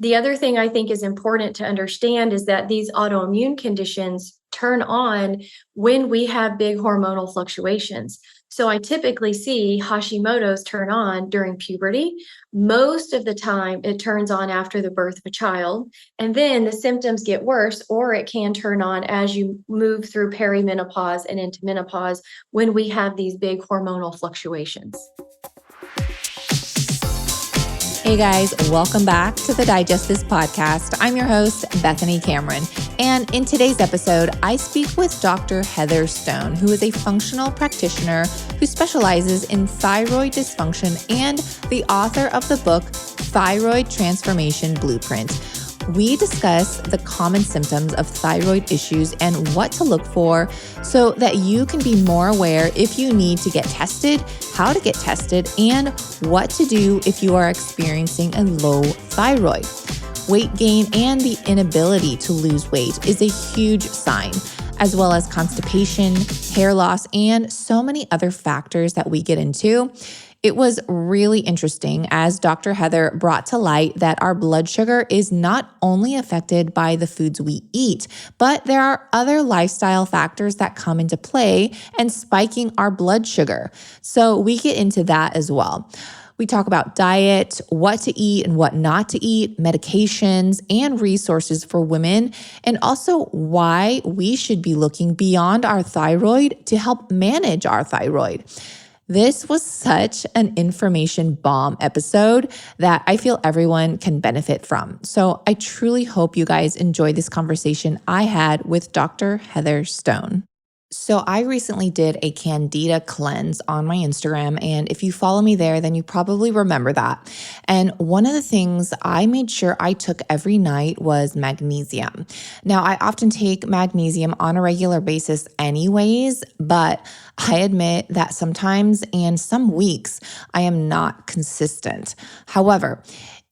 The other thing I think is important to understand is that these autoimmune conditions turn on when we have big hormonal fluctuations. So I typically see Hashimoto's turn on during puberty. Most of the time, it turns on after the birth of a child. And then the symptoms get worse, or it can turn on as you move through perimenopause and into menopause when we have these big hormonal fluctuations. Hey guys, welcome back to the Digest This podcast. I'm your host, Bethany Cameron. And in today's episode, I speak with Dr. Heather Stone, who is a functional practitioner who specializes in thyroid dysfunction and the author of the book, Thyroid Transformation Blueprint. We discuss the common symptoms of thyroid issues and what to look for so that you can be more aware if you need to get tested, how to get tested, and what to do if you are experiencing a low thyroid. Weight gain and the inability to lose weight is a huge sign, as well as constipation, hair loss, and so many other factors that we get into. It was really interesting as Dr. Heather brought to light that our blood sugar is not only affected by the foods we eat, but there are other lifestyle factors that come into play and spiking our blood sugar. So we get into that as well. We talk about diet, what to eat and what not to eat, medications, and resources for women, and also why we should be looking beyond our thyroid to help manage our thyroid. This was such an information bomb episode that I feel everyone can benefit from. So I truly hope you guys enjoy this conversation I had with Dr. Heather Stone. So I recently did a Candida cleanse on my Instagram, and if you follow me there, then you probably remember that. And one of the things I made sure I took every night was magnesium. Now, I often take magnesium on a regular basis anyways, but I admit that sometimes and some weeks I am not consistent. However,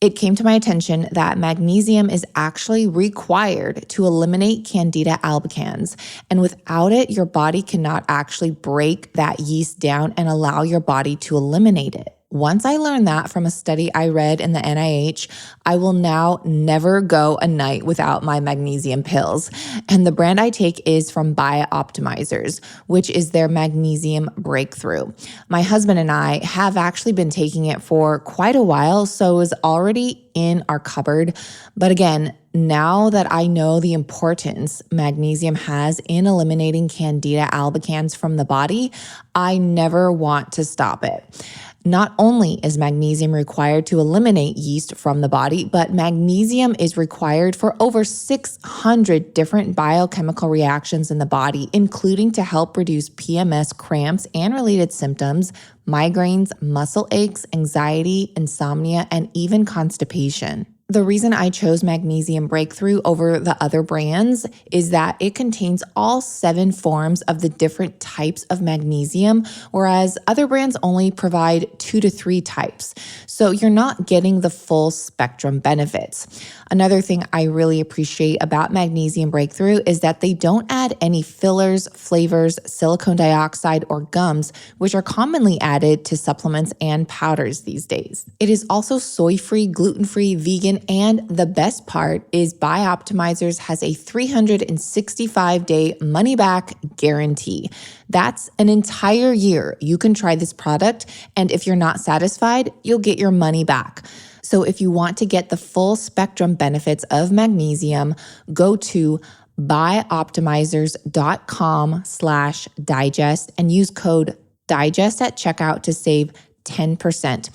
it came to my attention that magnesium is actually required to eliminate Candida albicans. And without it, your body cannot actually break that yeast down and allow your body to eliminate it. Once I learned that from a study I read in the NIH, I will now never go a night without my magnesium pills. And the brand I take is from Bioptimizers, which is their magnesium breakthrough. My husband and I have actually been taking it for quite a while, so it was already in our cupboard. But again, now that I know the importance magnesium has in eliminating Candida albicans from the body, I never want to stop it. Not only is magnesium required to eliminate yeast from the body, but magnesium is required for over 600 different biochemical reactions in the body, including to help reduce PMS cramps and related symptoms, migraines, muscle aches, anxiety, insomnia, and even constipation. The reason I chose Magnesium Breakthrough over the other brands is that it contains all 7 forms of the different types of magnesium, whereas other brands only provide 2 to 3 types. So you're not getting the full spectrum benefits. Another thing I really appreciate about Magnesium Breakthrough is that they don't add any fillers, flavors, silicone dioxide, or gums, which are commonly added to supplements and powders these days. It is also soy-free, gluten-free, vegan, and the best part is Bioptimizers has a 365-day money-back guarantee. That's an entire year. You can try this product, and if you're not satisfied, you'll get your money back. So if you want to get the full spectrum benefits of magnesium, go to bioptimizers.com/digest and use code DIGEST at checkout to save 10%.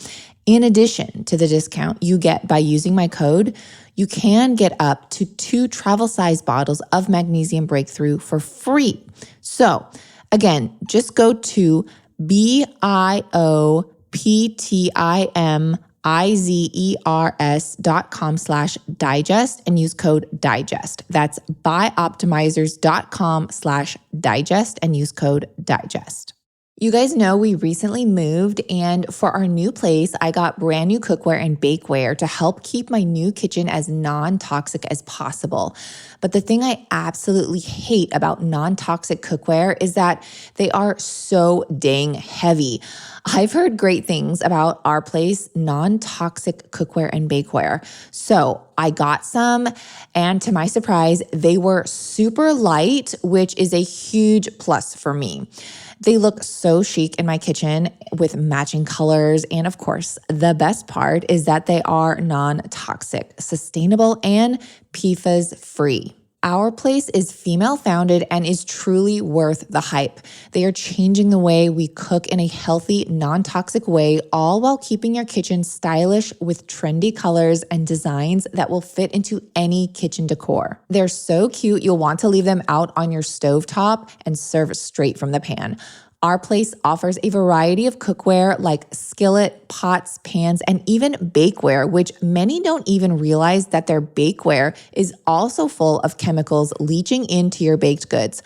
In addition to the discount you get by using my code, you can get up to 2 travel-size bottles of Magnesium Breakthrough for free. So again, just go to bioptimizers.com/digest and use code DIGEST. That's bioptimizers.com/digest and use code DIGEST. You guys know we recently moved, and for our new place, I got brand new cookware and bakeware to help keep my new kitchen as non-toxic as possible. But the thing I absolutely hate about non-toxic cookware is that they are so dang heavy. I've heard great things about our place non-toxic cookware and bakeware. So I got some, and to my surprise, they were super light, which is a huge plus for me. They look so chic in my kitchen with matching colors. And of course, the best part is that they are non-toxic, sustainable, and PFAS free. Our place is female founded and is truly worth the hype. They are changing the way we cook in a healthy, non-toxic way, all while keeping your kitchen stylish with trendy colors and designs that will fit into any kitchen decor. They're so cute, you'll want to leave them out on your stovetop and serve straight from the pan. Our place offers a variety of cookware like skillet, pots, pans, and even bakeware, which many don't even realize that their bakeware is also full of chemicals leaching into your baked goods.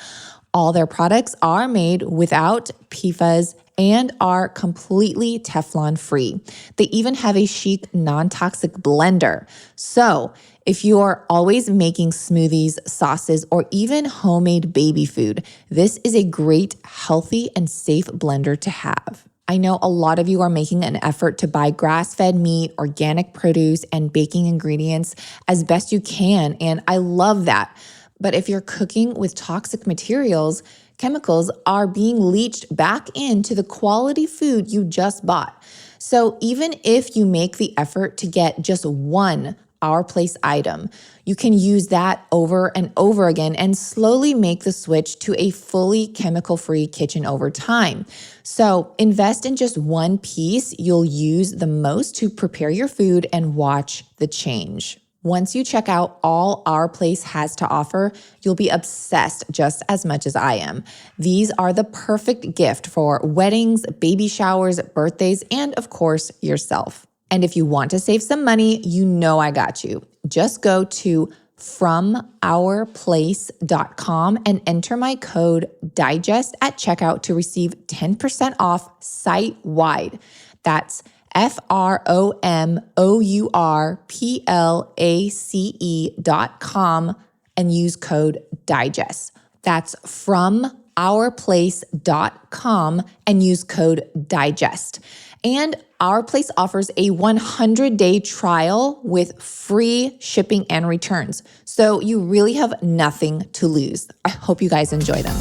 All their products are made without PFAS and are completely Teflon free. They even have a chic non-toxic blender. So if you are always making smoothies, sauces, or even homemade baby food, this is a great, healthy, and safe blender to have. I know a lot of you are making an effort to buy grass-fed meat, organic produce, and baking ingredients as best you can, and I love that. But if you're cooking with toxic materials, chemicals are being leached back into the quality food you just bought. So even if you make the effort to get just one Our Place item, you can use that over and over again and slowly make the switch to a fully chemical-free kitchen over time. So invest in just one piece you'll use the most to prepare your food and watch the change. Once you check out all Our Place has to offer, you'll be obsessed just as much as I am. These are the perfect gift for weddings, baby showers, birthdays, and of course, yourself. And if you want to save some money, you know I got you. Just go to FromOurPlace.com and enter my code DIGEST at checkout to receive 10% off site-wide. That's FromOurPlace.com and use code DIGEST. That's FromOurPlace.com and use code DIGEST. And Our Place offers a 100-day trial with free shipping and returns. So you really have nothing to lose. I hope you guys enjoy them.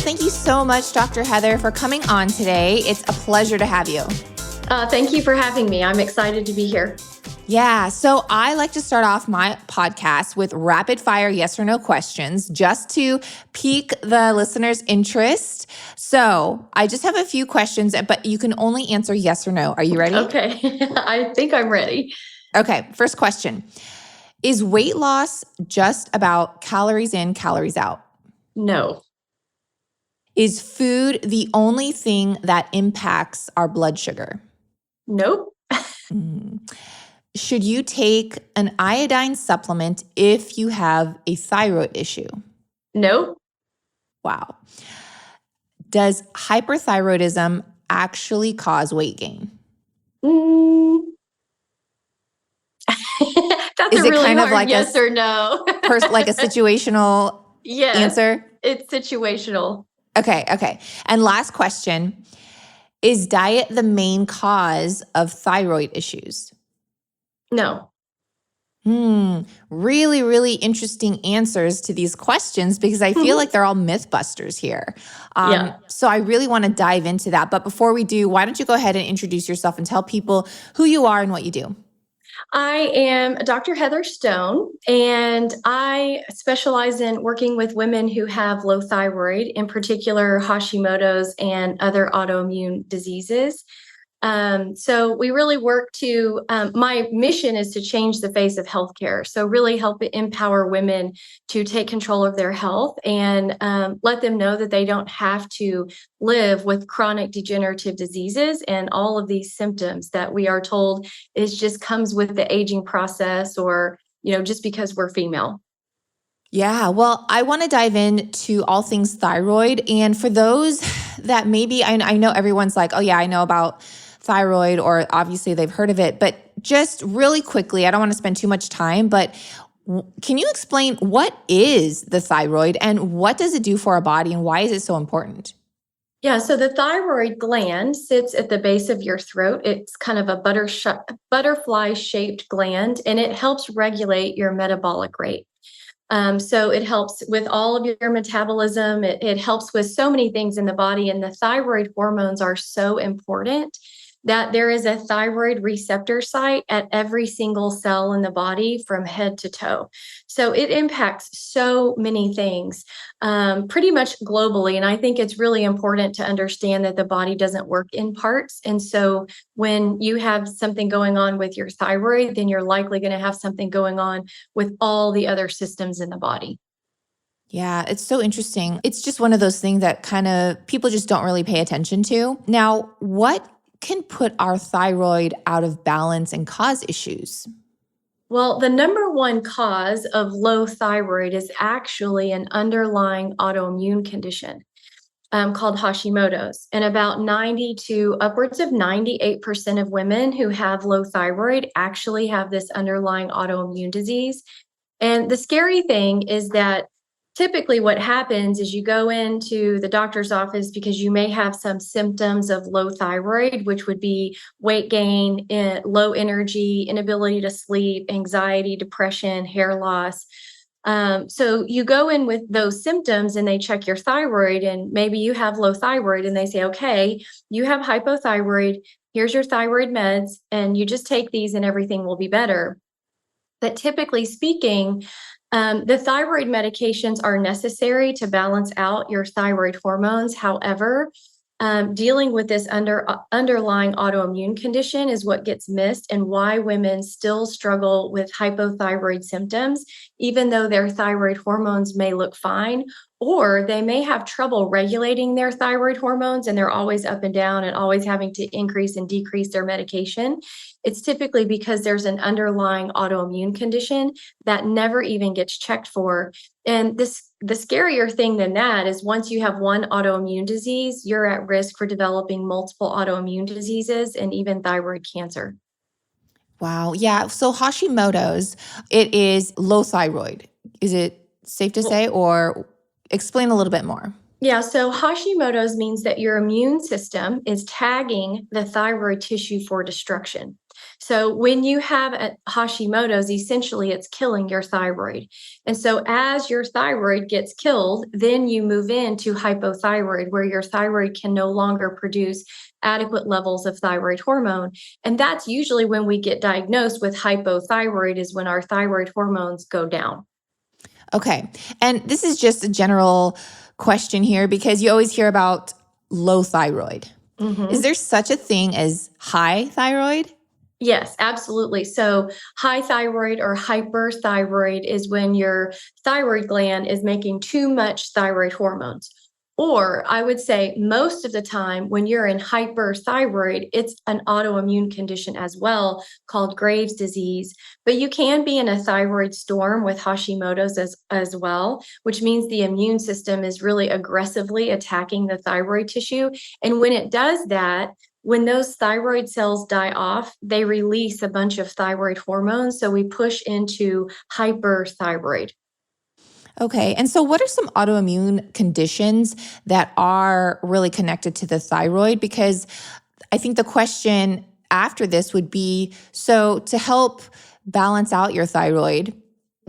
Thank you so much, Dr. Heather, for coming on today. It's a pleasure to have you. Thank you for having me. I'm excited to be here. Yeah, so I like to start off my podcast with rapid fire yes or no questions just to pique the listener's interest. So I just have a few questions, but you can only answer yes or no. Are you ready? Okay, I think I'm ready. Okay, first question. Is weight loss just about calories in, calories out? No. Is food the only thing that impacts our blood sugar? Nope. Should you take an iodine supplement if you have a thyroid issue? Nope. Wow. Does hyperthyroidism actually cause weight gain? That's Is a it really kind of hard like yes or no. like a situational Yes, answer? it's situational. Okay. And last question, is diet the main cause of thyroid issues? No. Really, really interesting answers to these questions because I feel like they're all myth busters here. Yeah. So I really want to dive into that. But before we do, why don't you go ahead and introduce yourself and tell people who you are and what you do? I am Dr. Heather Stone, and I specialize in working with women who have low thyroid, in particular Hashimoto's and other autoimmune diseases. So we really work to, my mission is to change the face of healthcare. So really help empower women to take control of their health and let them know that they don't have to live with chronic degenerative diseases and all of these symptoms that we are told is just comes with the aging process or, just because we're female. Yeah, well, I want to dive into all things thyroid. And for those that maybe, I know everyone's like, oh, yeah, I know about thyroid, or obviously they've heard of it, but just really quickly, I don't want to spend too much time, but can you explain what is the thyroid and what does it do for our body and why is it so important? Yeah, so the thyroid gland sits at the base of your throat. It's kind of a butterfly shaped gland, and it helps regulate your metabolic rate. So it helps with all of your metabolism. It helps with so many things in the body. And the thyroid hormones are so important that there is a thyroid receptor site at every single cell in the body from head to toe. So it impacts so many things, pretty much globally. And I think it's really important to understand that the body doesn't work in parts. And so when you have something going on with your thyroid, then you're likely going to have something going on with all the other systems in the body. Yeah, it's so interesting. It's just one of those things that kind of people just don't really pay attention to. Now, what can put our thyroid out of balance and cause issues? Well, the number one cause of low thyroid is actually an underlying autoimmune condition called Hashimoto's. And about 90 to upwards of 98% of women who have low thyroid actually have this underlying autoimmune disease. And the scary thing is that typically what happens is you go into the doctor's office because you may have some symptoms of low thyroid, which would be weight gain, low energy, inability to sleep, anxiety, depression, hair loss. So you go in with those symptoms and they check your thyroid, and maybe you have low thyroid, and they say, okay, you have hypothyroid. Here's your thyroid meds, and you just take these and everything will be better. But typically speaking, the thyroid medications are necessary to balance out your thyroid hormones. However, dealing with this underlying autoimmune condition is what gets missed, and why women still struggle with hypothyroid symptoms, even though their thyroid hormones may look fine, or they may have trouble regulating their thyroid hormones and they're always up and down and always having to increase and decrease their medication. It's typically because there's an underlying autoimmune condition that never even gets checked for. And the scarier thing than that is once you have one autoimmune disease, you're at risk for developing multiple autoimmune diseases and even thyroid cancer. Wow. Yeah. So Hashimoto's, it is low thyroid. Is it safe to Well, say, or explain a little bit more? yeah, so Hashimoto's means that your immune system is tagging the thyroid tissue for destruction. So when you have a Hashimoto's, essentially it's killing your thyroid. And so as your thyroid gets killed, then you move into hypothyroid, where your thyroid can no longer produce adequate levels of thyroid hormone. And that's usually when we get diagnosed with hypothyroid, is when our thyroid hormones go down. Okay. And this is just a general question here because you always hear about low thyroid. Is Mhm. there such a thing as high thyroid? Yes, absolutely. So, high thyroid or hyperthyroid is when your thyroid gland is making too much thyroid hormones. Or I would say most of the time when you're in hyperthyroid, it's an autoimmune condition as well called Graves' disease. But you can be in a thyroid storm with Hashimoto's as well, which means the immune system is really aggressively attacking the thyroid tissue. And when it does that, when those thyroid cells die off, they release a bunch of thyroid hormones. So we push into hyperthyroid. Okay. And so, what are some autoimmune conditions that are really connected to the thyroid? Because I think the question after this would be, so to help balance out your thyroid,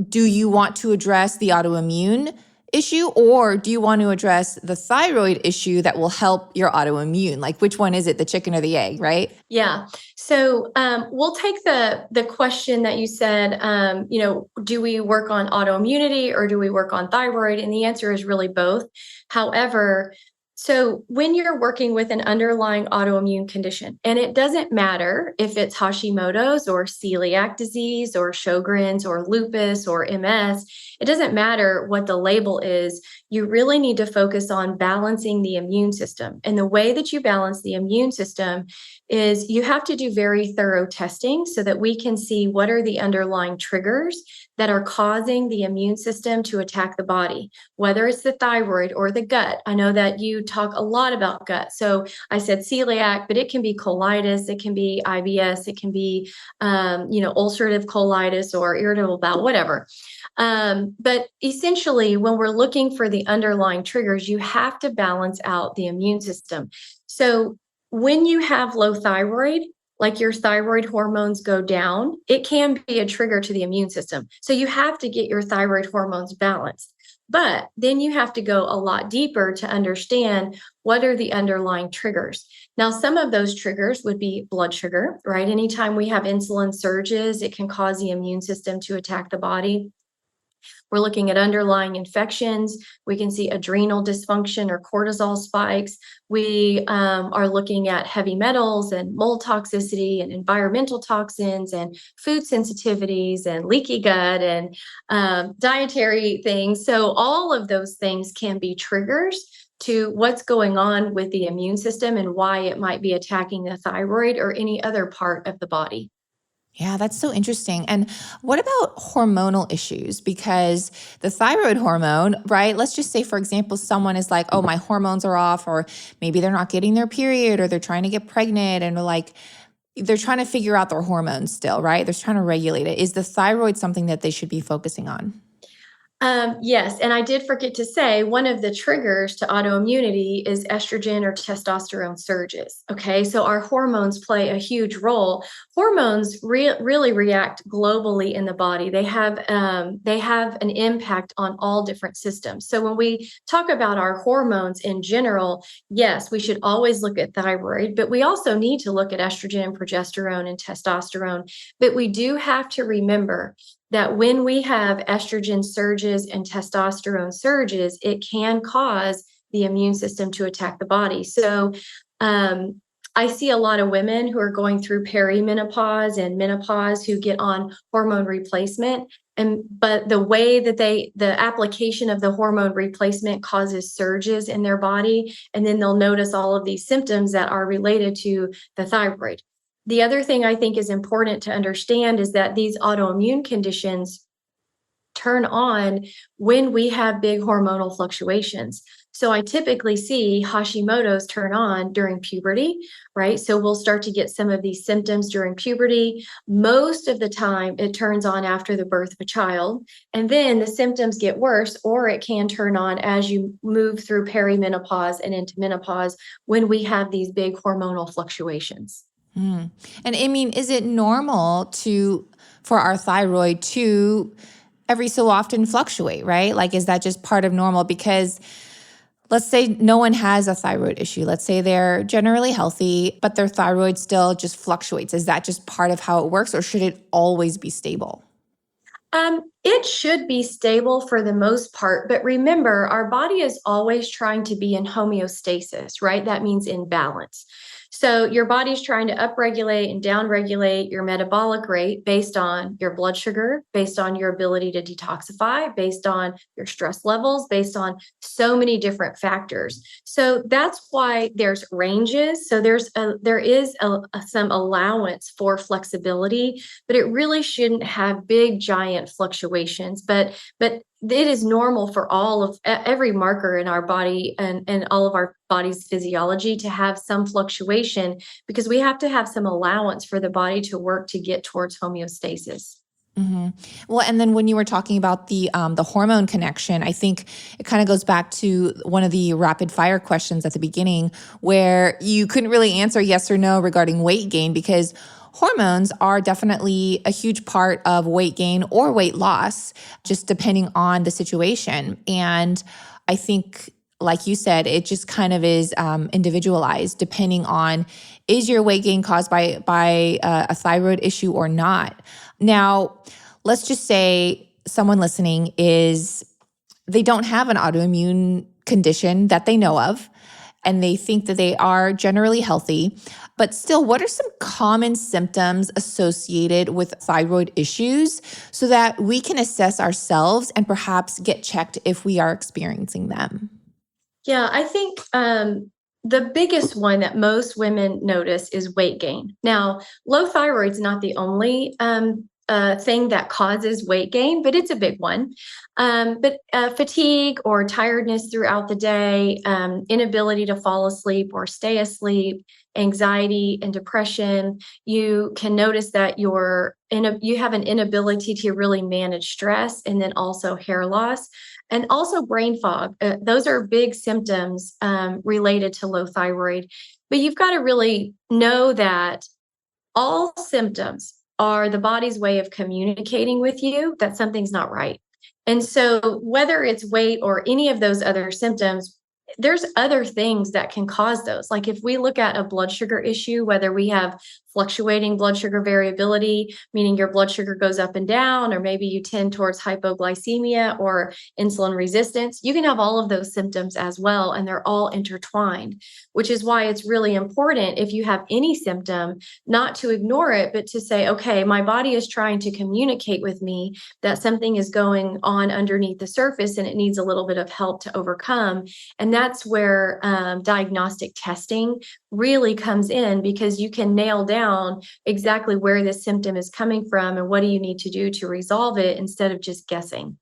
do you want to address the autoimmune issue, or do you want to address the thyroid issue that will help your autoimmune? Like, which one is it, the chicken or the egg, right? Yeah. So we'll take the question that you said. Do we work on autoimmunity or do we work on thyroid? And the answer is really both. However, so when you're working with an underlying autoimmune condition, and it doesn't matter if it's Hashimoto's or celiac disease or Sjogren's or lupus or MS, it doesn't matter what the label is. You really need to focus on balancing the immune system. And the way that you balance the immune system is you have to do very thorough testing so that we can see what are the underlying triggers that are causing the immune system to attack the body, whether it's the thyroid or the gut. I know that you talk a lot about gut. So I said celiac, but it can be colitis, it can be IBS, it can be, ulcerative colitis or irritable bowel, whatever. But essentially, when we're looking for the underlying triggers, you have to balance out the immune system. So when you have low thyroid, like your thyroid hormones go down, it can be a trigger to the immune system. So you have to get your thyroid hormones balanced. But then you have to go a lot deeper to understand what are the underlying triggers. Now, some of those triggers would be blood sugar, right? Anytime we have insulin surges, it can cause the immune system to attack the body. We're looking at underlying infections. We can see adrenal dysfunction or cortisol spikes. We are looking at heavy metals and mold toxicity and environmental toxins and food sensitivities and leaky gut and dietary things. So all of those things can be triggers to what's going on with the immune system and why it might be attacking the thyroid or any other part of the body. Yeah, that's so interesting. And what about hormonal issues? Because the thyroid hormone, right? Let's just say, for example, someone is like, oh, my hormones are off, or maybe they're not getting their period, or they're trying to get pregnant, and they're trying to figure out their hormones still, right? They're trying to regulate it. Is the thyroid something that they should be focusing on? Yes, and I did forget to say one of the triggers to autoimmunity is estrogen or testosterone surges. Okay, so our hormones play a huge role. Hormones really react globally in the body. They have an impact on all different systems. So when we talk about our hormones in general, yes, we should always look at thyroid, but we also need to look at estrogen, progesterone, and testosterone. But we do have to remember that when we have estrogen surges and testosterone surges, it can cause the immune system to attack the body. So I see a lot of women who are going through perimenopause and menopause who get on hormone replacement. But the way that the application of the hormone replacement causes surges in their body, and then they'll notice all of these symptoms that are related to the thyroid. The other thing I think is important to understand is that these autoimmune conditions turn on when we have big hormonal fluctuations. So I typically see Hashimoto's turn on during puberty, right? So we'll start to get some of these symptoms during puberty. Most of the time, it turns on after the birth of a child. And then the symptoms get worse, or it can turn on as you move through perimenopause and into menopause when we have these big hormonal fluctuations. And I mean, is it normal for our thyroid to every so often fluctuate, right? Like, is that just part of normal? Because let's say no one has a thyroid issue. Let's say they're generally healthy, but their thyroid still just fluctuates. Is that just part of how it works, or should it always be stable? It should be stable for the most part, but remember, our body is always trying to be in homeostasis, right? That means in balance. So your body's trying to upregulate and downregulate your metabolic rate based on your blood sugar, based on your ability to detoxify, based on your stress levels, based on so many different factors. So that's why there's ranges. So there is some allowance for flexibility, but it really shouldn't have big giant fluctuations. But it is normal for all of every marker in our body and all of our body's physiology to have some fluctuation, because we have to have some allowance for the body to work to get towards homeostasis. Mm-hmm. Well, and then when you were talking about the hormone connection, I think it kind of goes back to one of the rapid fire questions at the beginning, where you couldn't really answer yes or no regarding weight gain, because hormones are definitely a huge part of weight gain or weight loss, just depending on the situation. And I think, like you said, it just kind of is individualized depending on, is your weight gain caused by a thyroid issue or not? Now, let's just say someone listening they don't have an autoimmune condition that they know of, and they think that they are generally healthy. But still, what are some common symptoms associated with thyroid issues so that we can assess ourselves and perhaps get checked if we are experiencing them? Yeah, I think The biggest one that most women notice is weight gain. Now, low thyroid is not the only thing that causes weight gain, but it's a big one. But fatigue or tiredness throughout the day, inability to fall asleep or stay asleep, anxiety and depression. You can notice that you have an inability to really manage stress, and then also hair loss. And also brain fog. Those are big symptoms related to low thyroid. But you've got to really know that all symptoms are the body's way of communicating with you that something's not right. And so, whether it's weight or any of those other symptoms, there's other things that can cause those. Like if we look at a blood sugar issue, whether we have fluctuating blood sugar variability, meaning your blood sugar goes up and down, or maybe you tend towards hypoglycemia or insulin resistance, you can have all of those symptoms as well, and they're all intertwined, which is why it's really important if you have any symptom, not to ignore it, but to say, okay, my body is trying to communicate with me that something is going on underneath the surface and it needs a little bit of help to overcome. And that's where diagnostic testing really comes in, because you can nail down exactly where this symptom is coming from and what do you need to do to resolve it instead of just guessing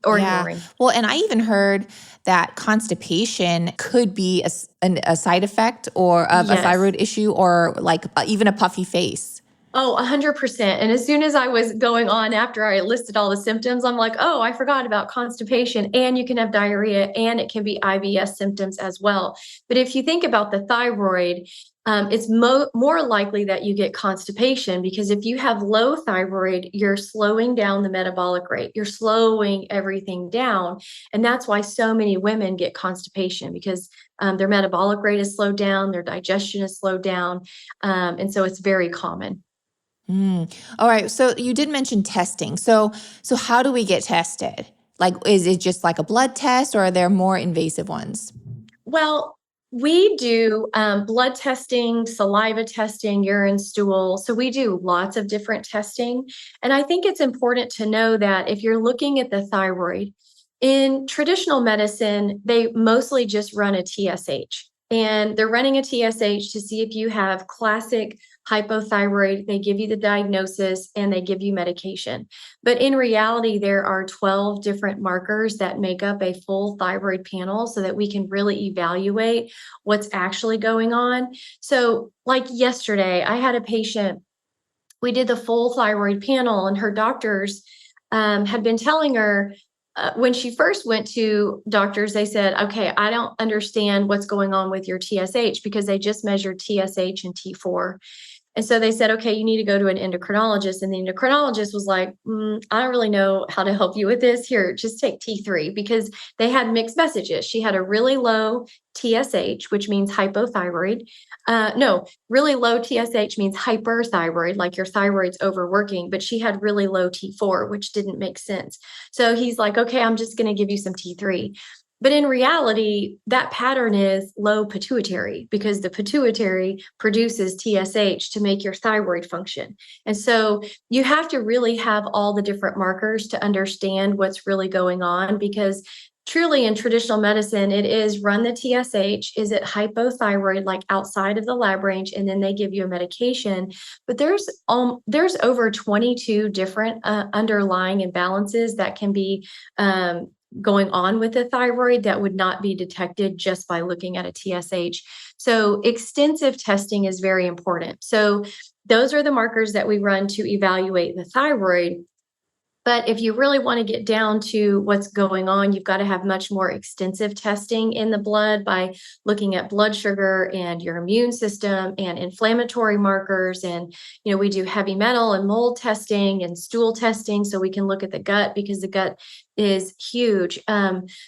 or ignoring. Well, and I even heard that constipation could be a side effect or of a thyroid issue, or like even a puffy face. Oh, 100%. And as soon as I was going on after I listed all the symptoms, I'm like, oh, I forgot about constipation, and you can have diarrhea, and it can be IBS symptoms as well. But if you think about the thyroid, it's more likely that you get constipation, because if you have low thyroid, you're slowing down the metabolic rate. You're slowing everything down. And that's why so many women get constipation, because their metabolic rate is slowed down, their digestion is slowed down. And so it's very common. All right. So you did mention testing. So how do we get tested? Like, is it just like a blood test, or are there more invasive ones? Well, we do blood testing, saliva testing, urine, stool. So we do lots of different testing. And I think it's important to know that if you're looking at the thyroid, in traditional medicine, they mostly just run a TSH. And they're running a TSH to see if you have classic hypothyroid. They give you the diagnosis and they give you medication. But in reality, there are 12 different markers that make up a full thyroid panel so that we can really evaluate what's actually going on. So, like yesterday, I had a patient, we did the full thyroid panel, and her doctors had been telling her, when she first went to doctors, they said, okay, I don't understand what's going on with your TSH, because they just measured TSH and T4. And so they said, okay, you need to go to an endocrinologist. And the endocrinologist was like, I don't really know how to help you with this. Here, just take T3, because they had mixed messages. She had a really low TSH, which means hypothyroid. No, really low TSH means hyperthyroid, like your thyroid's overworking, but she had really low T4, which didn't make sense. So he's like, okay, I'm just going to give you some T3. But in reality, that pattern is low pituitary, because the pituitary produces TSH to make your thyroid function. And so you have to really have all the different markers to understand what's really going on, because truly in traditional medicine, it is run the TSH. Is it hypothyroid, like outside of the lab range? And then they give you a medication. But there's over 22 different underlying imbalances that can be going on with the thyroid that would not be detected just by looking at a TSH. So extensive testing is very important. So those are the markers that we run to evaluate the thyroid. But if you really want to get down to what's going on, you've got to have much more extensive testing in the blood by looking at blood sugar and your immune system and inflammatory markers. And, we do heavy metal and mold testing and stool testing, so we can look at the gut, because the gut is huge.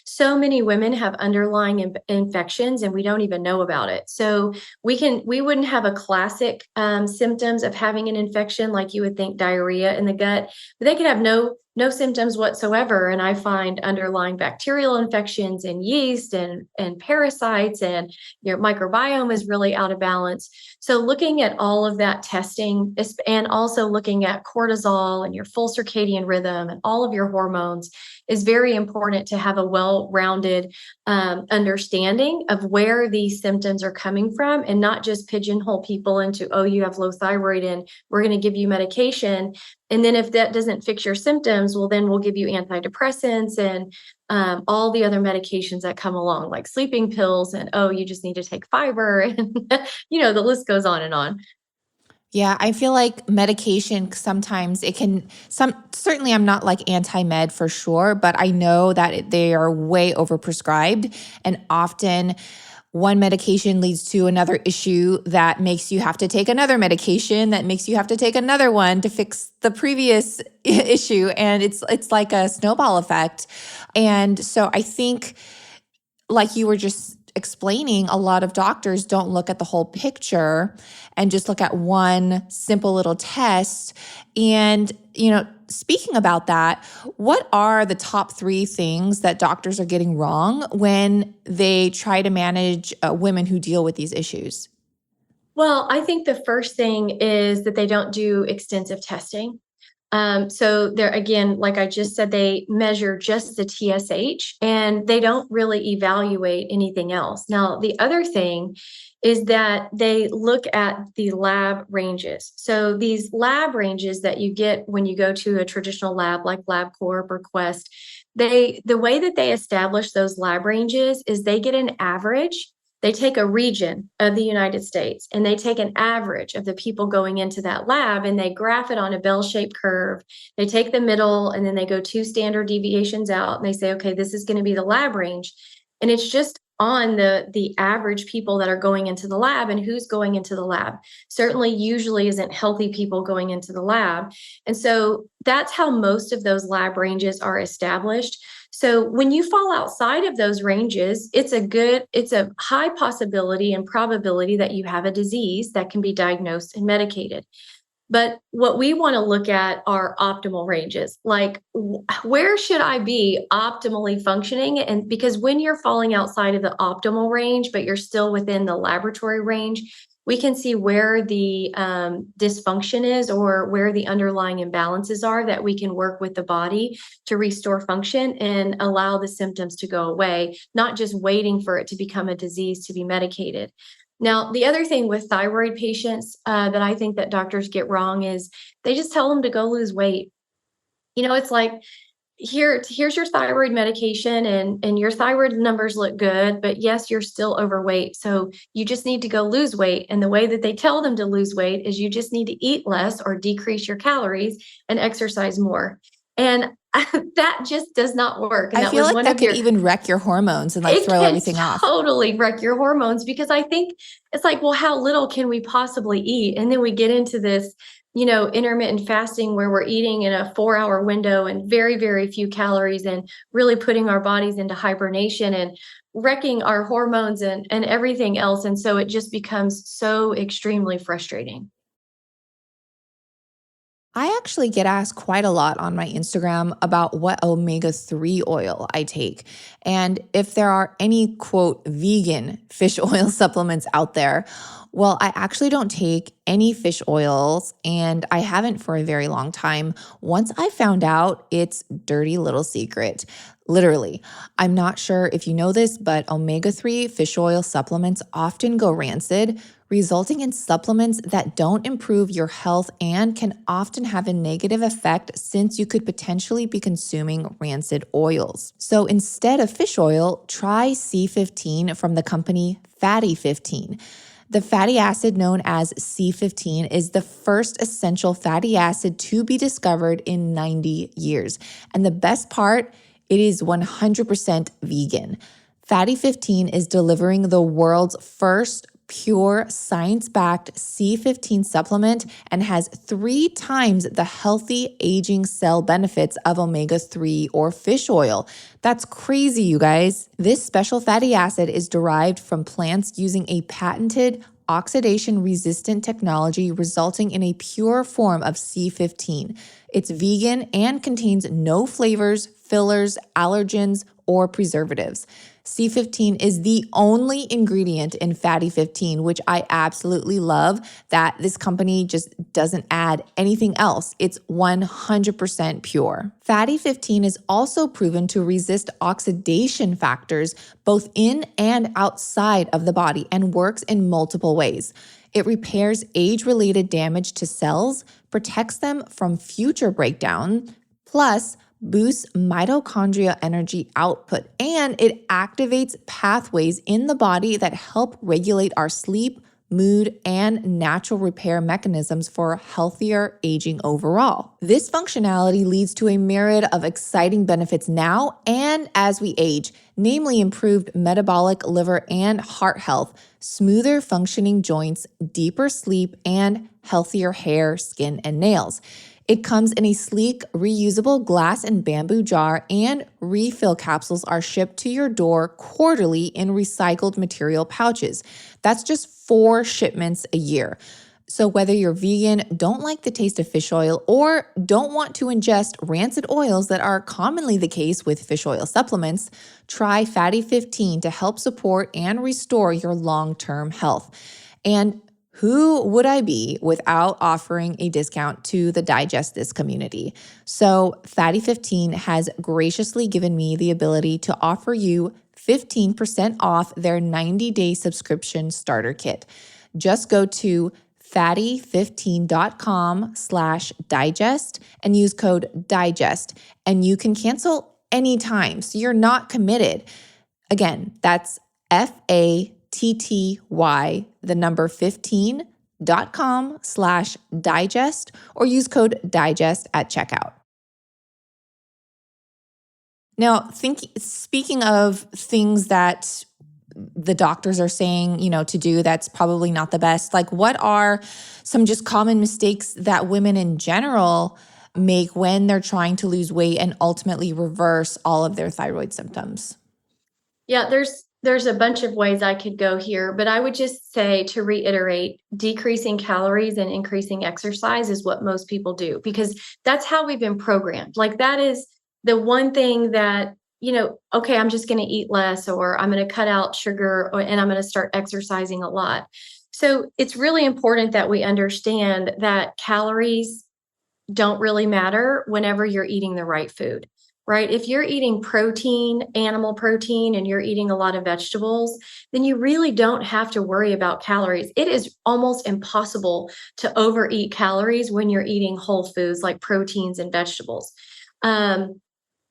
So many women have underlying infections and we don't even know about it. So we wouldn't have a classic symptoms of having an infection like you would think diarrhea in the gut, but they could have no no symptoms whatsoever. And I find underlying bacterial infections and yeast and parasites, and your microbiome is really out of balance. So looking at all of that testing and also looking at cortisol and your full circadian rhythm and all of your hormones is very important to have a well-rounded understanding of where these symptoms are coming from, and not just pigeonhole people into, oh, you have low thyroid and we're going to give you medication. And then if that doesn't fix your symptoms, well, then we'll give you antidepressants and all the other medications that come along, like sleeping pills, and, oh, you just need to take fiber. And, the list goes on and on. Yeah, I feel like medication sometimes certainly I'm not like anti-med for sure, but I know that they are way overprescribed, and often one medication leads to another issue that makes you have to take another medication that makes you have to take another one to fix the previous issue. And it's like a snowball effect. And so I think, like you were just explaining, a lot of doctors don't look at the whole picture and just look at one simple little test. And, speaking about that, what are the top 3 things that doctors are getting wrong when they try to manage women who deal with these issues? Well, I think the first thing is that they don't do extensive testing. So they're, again, like I just said, they measure just the TSH and they don't really evaluate anything else. Now, the other thing is that they look at the lab ranges. So these lab ranges that you get when you go to a traditional lab like LabCorp or Quest, the way that they establish those lab ranges is they get an average. They take a region of the United States and they take an average of the people going into that lab and they graph it on a bell-shaped curve. They take the middle and then they go 2 standard deviations out and they say, okay, this is going to be the lab range. And it's just on the average people that are going into the lab, and who's going into the lab certainly usually isn't healthy people going into the lab. And so that's how most of those lab ranges are established. So when you fall outside of those ranges, it's a high possibility and probability that you have a disease that can be diagnosed and medicated. But what we want to look at are optimal ranges. Like, where should I be optimally functioning? And because when you're falling outside of the optimal range, but you're still within the laboratory range, we can see where the dysfunction is or where the underlying imbalances are, that we can work with the body to restore function and allow the symptoms to go away, not just waiting for it to become a disease to be medicated. Now, the other thing with thyroid patients that I think that doctors get wrong is they just tell them to go lose weight. It's like, here's your thyroid medication and your thyroid numbers look good, but yes, you're still overweight. So you just need to go lose weight. And the way that they tell them to lose weight is you just need to eat less or decrease your calories and exercise more. And that just does not work. And I feel like that could even wreck your hormones and like throw everything off. Totally wreck your hormones, because I think it's like, well, how little can we possibly eat? And then we get into this, intermittent fasting where we're eating in a 4-hour window and very, very few calories, and really putting our bodies into hibernation and wrecking our hormones and everything else. And so it just becomes so extremely frustrating. I actually get asked quite a lot on my Instagram about what omega-3 oil I take, and if there are any, quote, vegan fish oil supplements out there. Well, I actually don't take any fish oils, and I haven't for a very long time. Once I found out, it's dirty little secret. Literally. I'm not sure if you know this, but omega-3 fish oil supplements often go rancid, resulting in supplements that don't improve your health and can often have a negative effect, since you could potentially be consuming rancid oils. So instead of fish oil, try C15 from the company Fatty 15. The fatty acid known as C15 is the first essential fatty acid to be discovered in 90 years. And the best part, it is 100% vegan. Fatty 15 is delivering the world's first pure science-backed C15 supplement and has 3 times the healthy aging cell benefits of omega-3 or fish oil. That's crazy, you guys. This special fatty acid is derived from plants using a patented oxidation-resistant technology resulting in a pure form of C15. It's vegan and contains no flavors, fillers, allergens, or preservatives. C15 is the only ingredient in Fatty 15, which I absolutely love that this company just doesn't add anything else. It's 100% pure. Fatty 15 is also proven to resist oxidation factors both in and outside of the body and works in multiple ways. It repairs age-related damage to cells, protects them from future breakdown, plus boosts mitochondria energy output, and it activates pathways in the body that help regulate our sleep, mood, and natural repair mechanisms for healthier aging overall. This functionality leads to a myriad of exciting benefits now and as we age, namely improved metabolic, liver, and heart health, smoother functioning joints, deeper sleep, and healthier hair, skin, and nails. It comes in a sleek, reusable glass and bamboo jar, and refill capsules are shipped to your door quarterly in recycled material pouches. That's just 4 shipments a year. So whether you're vegan, don't like the taste of fish oil, or don't want to ingest rancid oils that are commonly the case with fish oil supplements, try Fatty 15 to help support and restore your long-term health. And who would I be without offering a discount to the Digest This community? So Fatty 15 has graciously given me the ability to offer you 15% off their 90-day subscription starter kit. Just go to fatty15.com/digest and use code DIGEST, and you can cancel anytime, so you're not committed. Again, that's FATTY, the number 15.com/digest, or use code DIGEST at checkout. Now, speaking of things that the doctors are saying, to do that's probably not the best, like what are some just common mistakes that women in general make when they're trying to lose weight and ultimately reverse all of their thyroid symptoms? Yeah, there's a bunch of ways I could go here, but I would just say, to reiterate, decreasing calories and increasing exercise is what most people do, because that's how we've been programmed. Like, that is the one thing that, okay, I'm just going to eat less, or I'm going to cut out sugar, and I'm going to start exercising a lot. So it's really important that we understand that calories don't really matter whenever you're eating the right food, right? If you're eating protein, animal protein, and you're eating a lot of vegetables, then you really don't have to worry about calories. It is almost impossible to overeat calories when you're eating whole foods like proteins and vegetables.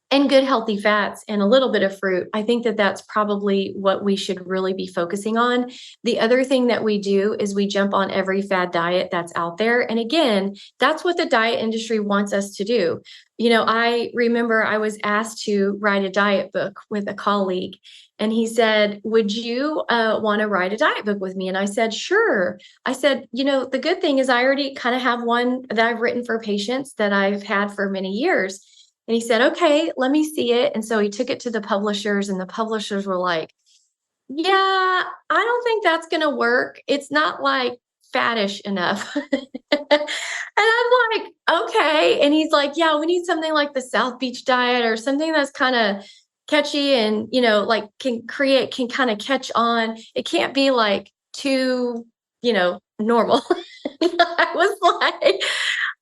And good healthy fats and a little bit of fruit. I think that that's probably what we should really be focusing on. The other thing that we do is we jump on every fad diet that's out there. And again, that's what the diet industry wants us to do. I remember I was asked to write a diet book with a colleague, and he said, "Would you want to write a diet book with me?" And I said, "Sure." I said, the good thing is I already kind of have one that I've written for patients that I've had for many years. And he said, "Okay, let me see it." And so he took it to the publishers, and the publishers were like, "Yeah, I don't think that's going to work. It's not like faddish enough." And I'm like, "Okay." And he's like, "Yeah, we need something like the South Beach diet, or something that's kind of catchy and, like can kind of catch on. It can't be like too, normal." I was like,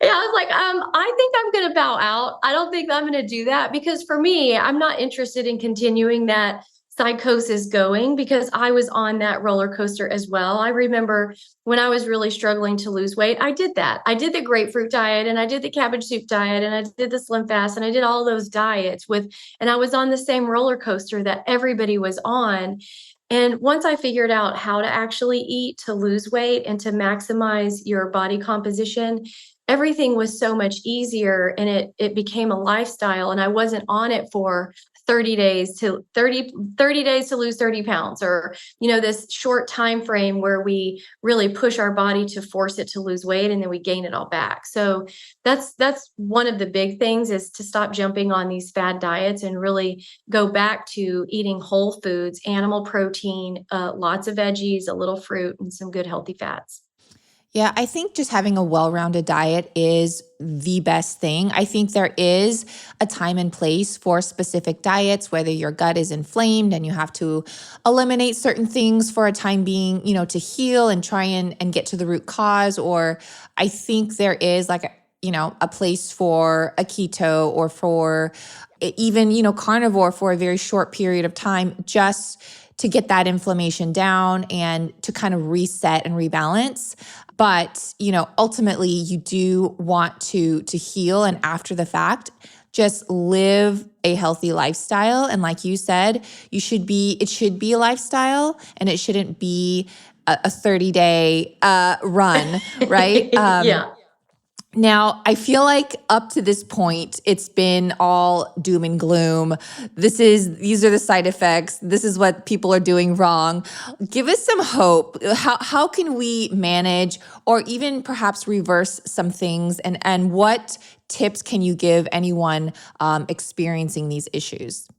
yeah, I was like, I think I'm going to bow out. I don't think I'm going to do that, because for me, I'm not interested in continuing that psychosis going, because I was on that roller coaster as well. I remember when I was really struggling to lose weight, I did that. I did the grapefruit diet, and I did the cabbage soup diet, and I did the slim fast, and I did all those diets and I was on the same roller coaster that everybody was on. And once I figured out how to actually eat to lose weight and to maximize your body composition, everything was so much easier, and it became a lifestyle, and I wasn't on it for 30 days to lose 30 pounds, or, this short time frame where we really push our body to force it to lose weight and then we gain it all back. So that's one of the big things, is to stop jumping on these fad diets and really go back to eating whole foods, animal protein, lots of veggies, a little fruit, and some good healthy fats. Yeah, I think just having a well-rounded diet is the best thing. I think there is a time and place for specific diets, whether your gut is inflamed and you have to eliminate certain things for a time being, to heal and try and get to the root cause. Or I think there is like a place for a keto, or for even, carnivore for a very short period of time, just to get that inflammation down and to kind of reset and rebalance. But, ultimately you do want to heal, and after the fact, just live a healthy lifestyle. And like you said, it should be a lifestyle, and it shouldn't be a 30-day run, right? Yeah. Now, I feel like up to this point, it's been all doom and gloom. These are the side effects. This is what people are doing wrong. Give us some hope. How can we manage, or even perhaps reverse some things? And what tips can you give anyone experiencing these issues?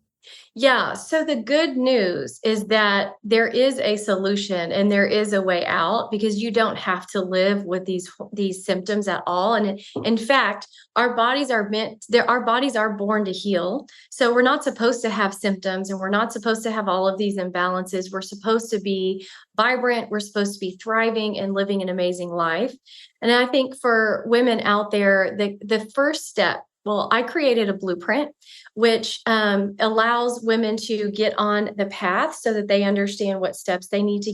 Yeah. So the good news is that there is a solution and there is a way out, because you don't have to live with these symptoms at all. And in fact, our bodies are born to heal. So we're not supposed to have symptoms, and we're not supposed to have all of these imbalances. We're supposed to be vibrant. We're supposed to be thriving and living an amazing life. And I think for women out there, the first step, well, I created a blueprint which allows women to get on the path so that they understand what steps they need to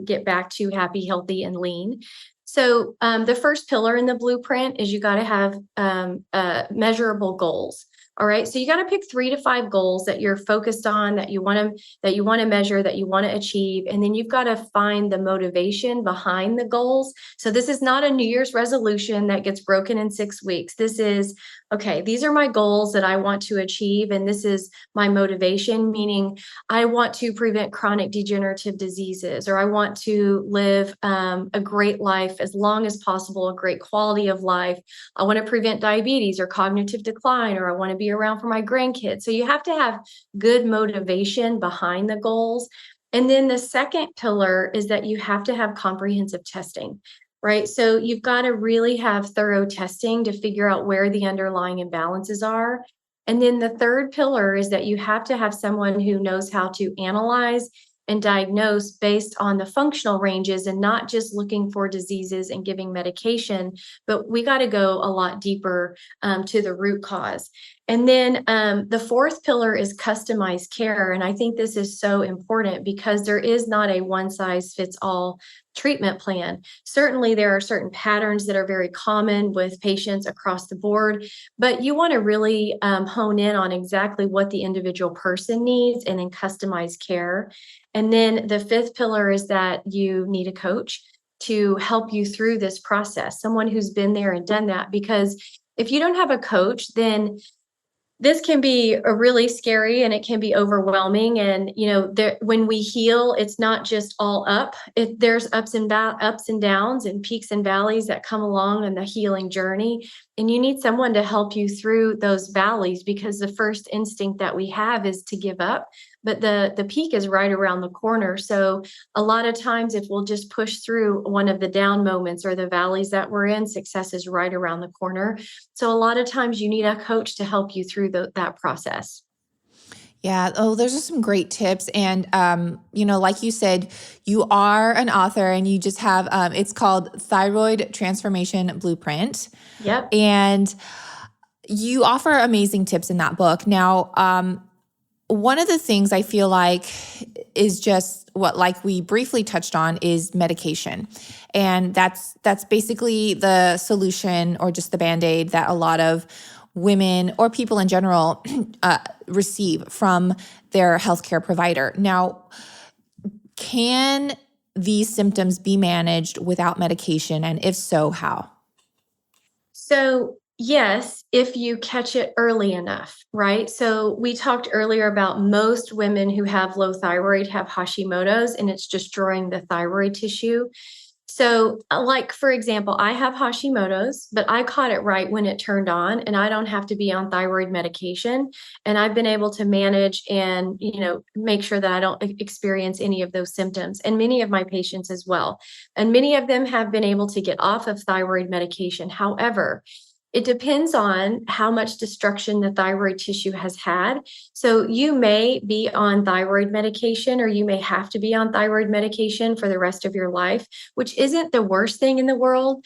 get back to happy, healthy, and lean. So the first pillar in the blueprint is you got to have measurable goals. All right. So you got to pick 3 to 5 goals that you're focused on, that you want to measure, that you want to achieve. And then you've got to find the motivation behind the goals. So this is not a New Year's resolution that gets broken in 6 weeks. This is, okay, these are my goals that I want to achieve. And this is my motivation, meaning I want to prevent chronic degenerative diseases, or I want to live a great life as long as possible, a great quality of life. I want to prevent diabetes or cognitive decline, or I want to be around for my grandkids. So you have to have good motivation behind the goals. And then the second pillar is that you have to have comprehensive testing, right? So you've got to really have thorough testing to figure out where the underlying imbalances are. And then the third pillar is that you have to have someone who knows how to analyze and diagnose based on the functional ranges, and not just looking for diseases and giving medication, but we got to go a lot deeper to the root cause. And then the fourth pillar is customized care. And I think this is so important, because there is not a one-size-fits-all treatment plan. Certainly, there are certain patterns that are very common with patients across the board, but you want to really hone in on exactly what the individual person needs, and then customize care. And then the fifth pillar is that you need a coach to help you through this process, someone who's been there and done that. Because if you don't have a coach, then this can be a really scary, and it can be overwhelming. And, when we heal, it's not just all up. There's ups and downs and peaks and valleys that come along in the healing journey. And you need someone to help you through those valleys, because the first instinct that we have is to give up. But the peak is right around the corner. So a lot of times, if we'll just push through one of the down moments or the valleys that we're in, success is right around the corner. So a lot of times you need a coach to help you through that process. Yeah. Oh, those are some great tips. And, like you said, you are an author, and you just have, it's called Thyroid Transformation Blueprint. Yep. And you offer amazing tips in that book. Now, one of the things I feel like is just like we briefly touched on, is medication. And that's basically the solution, or just the Band-Aid, that a lot of women, or people in general, receive from their healthcare provider. Now, can these symptoms be managed without medication? And if so, how? So Yes, if you catch it early enough, right? So we talked earlier about most women who have low thyroid have Hashimoto's, and it's destroying the thyroid tissue. So, like, for example, I have Hashimoto's, but I caught it right when it turned on, and I don't have to be on thyroid medication. And I've been able to manage and, make sure that I don't experience any of those symptoms, and many of my patients as well. And many of them have been able to get off of thyroid medication. However, it depends on how much destruction the thyroid tissue has had. So you may be on thyroid medication, or you may have to be on thyroid medication for the rest of your life, which isn't the worst thing in the world,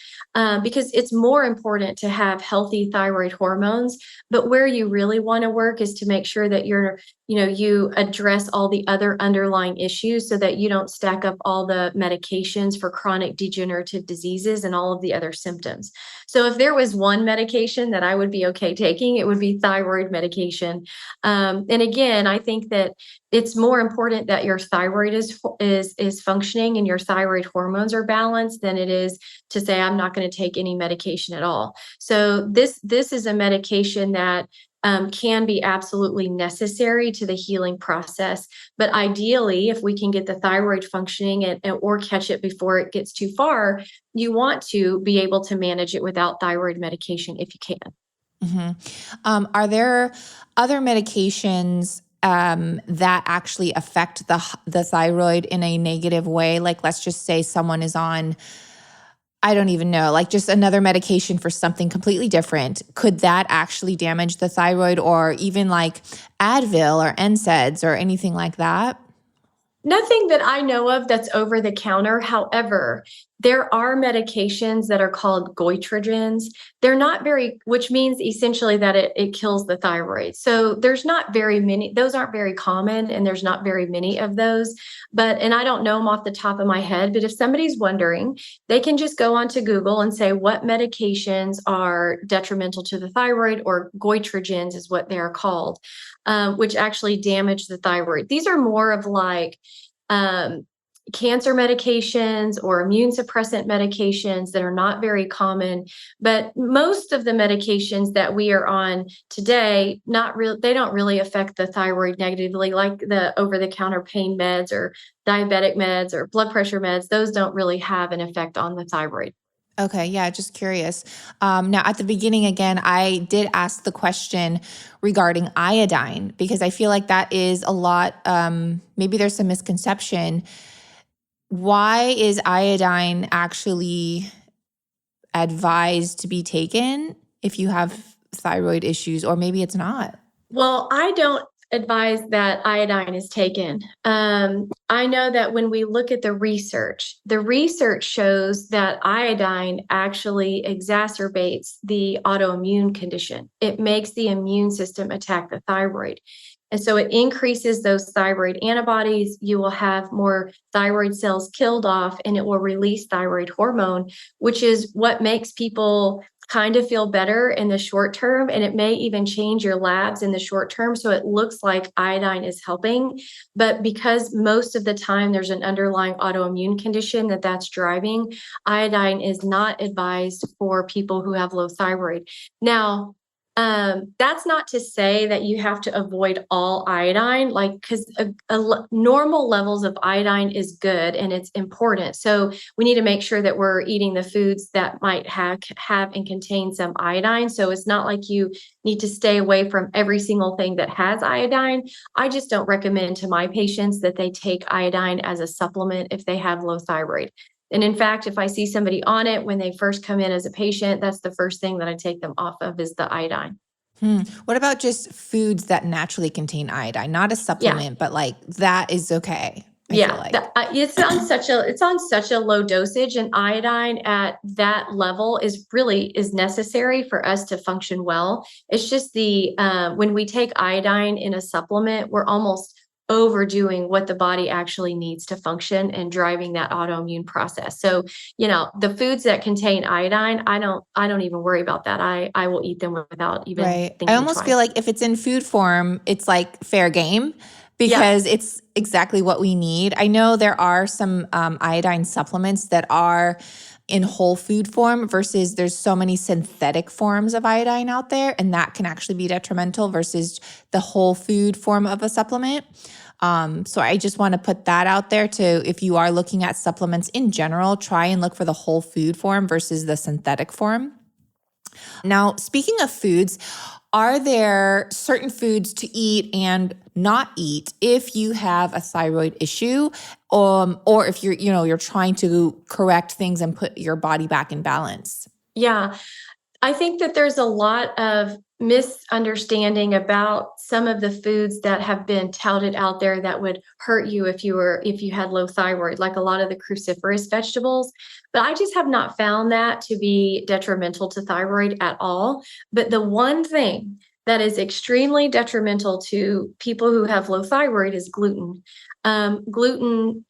because it's more important to have healthy thyroid hormones. But where you really want to work is to make sure that you address all the other underlying issues so that you don't stack up all the medications for chronic degenerative diseases and all of the other symptoms. So if there was one medication that I would be okay taking, it would be thyroid medication. And again, I think that it's more important that your thyroid is functioning and your thyroid hormones are balanced than it is to say I'm not going to take any medication at all. So this is a medication that can be absolutely necessary to the healing process. But ideally, if we can get the thyroid functioning or catch it before it gets too far, you want to be able to manage it without thyroid medication if you can. Are there other medications that actually affect the thyroid in a negative way? Like, let's just say someone is on, I don't even know, like just another medication for something completely different. Could that actually damage the thyroid, or even like Advil or NSAIDs or anything like that? Nothing that I know of that's over the counter. However, there are medications that are called goitrogens. They're not very, which means essentially that it kills the thyroid. So there's not very many, those aren't very common, and there's not very many of those. And I don't know them off the top of my head, but if somebody's wondering, they can just go onto Google and say what medications are detrimental to the thyroid, or goitrogens is what they're called, which actually damage the thyroid. These are more of like, cancer medications or immune suppressant medications that are not very common. But most of the medications that we are on today, they don't really affect the thyroid negatively, like the over-the-counter pain meds or diabetic meds or blood pressure meds. Those don't really have an effect on the thyroid. Okay, yeah, just curious. Now, at the beginning, again, I did ask the question regarding iodine, because I feel like that is a lot, maybe there's some misconception. Why is iodine actually advised to be taken if you have thyroid issues, or maybe it's not? Well, I don't advise that iodine is taken. I know that when we look at the research shows that iodine actually exacerbates the autoimmune condition. It makes the immune system attack the thyroid. And so it increases those thyroid antibodies. You will have more thyroid cells killed off, and it will release thyroid hormone, which is what makes people kind of feel better in the short term. And it may even change your labs in the short term. So it looks like iodine is helping. But because most of the time there's an underlying autoimmune condition that's driving, iodine is not advised for people who have low thyroid. Now, that's not to say that you have to avoid all iodine, because normal levels of iodine is good and it's important. So we need to make sure that we're eating the foods that might have and contain some iodine. So it's not like you need to stay away from every single thing that has iodine. I just don't recommend to my patients that they take iodine as a supplement if they have low thyroid. And in fact, if I see somebody on it when they first come in as a patient, that's the first thing that I take them off of is the iodine. What about just foods that naturally contain iodine? Not a supplement, but like that is okay. I feel like. It's on such a low dosage, and iodine at that level is necessary for us to function well. It's just when we take iodine in a supplement, we're almost overdoing what the body actually needs to function and driving that autoimmune process. So, the foods that contain iodine, I don't even worry about that. I will eat them without even thinking I almost twice. feel like if it's in food form, it's like fair game, because it's exactly what we need. I know there are some iodine supplements that are in whole food form versus there's so many synthetic forms of iodine out there, and that can actually be detrimental versus the whole food form of a supplement. So I just want to put that out there to, if you are looking at supplements in general, try and look for the whole food form versus the synthetic form. Now, speaking of foods, are there certain foods to eat and not eat if you have a thyroid issue, or if you're trying to correct things and put your body back in balance? Yeah. I think that there's a lot of misunderstanding about some of the foods that have been touted out there that would hurt you if you had low thyroid, like a lot of the cruciferous vegetables. But I just have not found that to be detrimental to thyroid at all. But the one thing that is extremely detrimental to people who have low thyroid is gluten. Gluten